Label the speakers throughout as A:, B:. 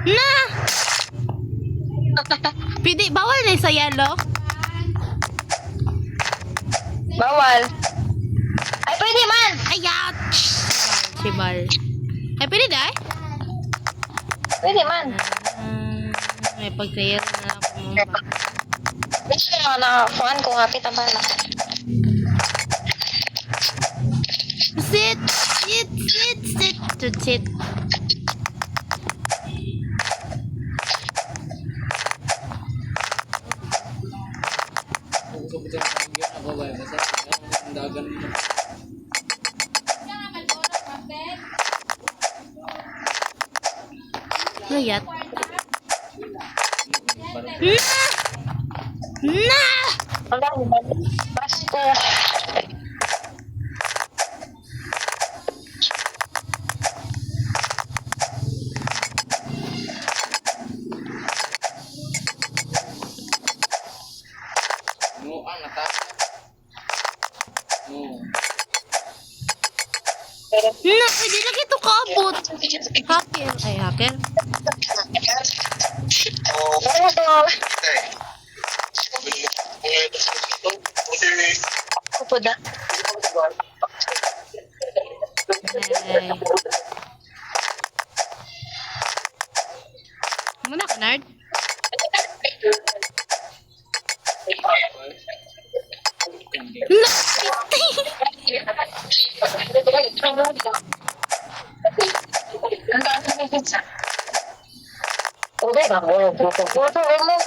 A: Na! Pwede, bawal na sa yellow?
B: Bawal. Ay, pwede man.
A: Ay, ouch! Sibal. Ay, pwede dahil?
B: Pwede man.
A: May pag-clear na lang ako mo pa.
B: Gusto nga na, kuhan ko nga, pitabala.
A: Sit! Sit! Sit! Sit! Sit! Sit! Layat. Na!
B: Wala, Pasko.
C: No, natas. No.
A: Na! Pwede lagi ito kaabot. Hacker. Ay, hacker.
B: Kupod na.
A: Ay. Muna ka, nerd?
B: Udah bang, foto mo.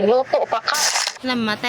B: Luto pa ka.
A: Namatay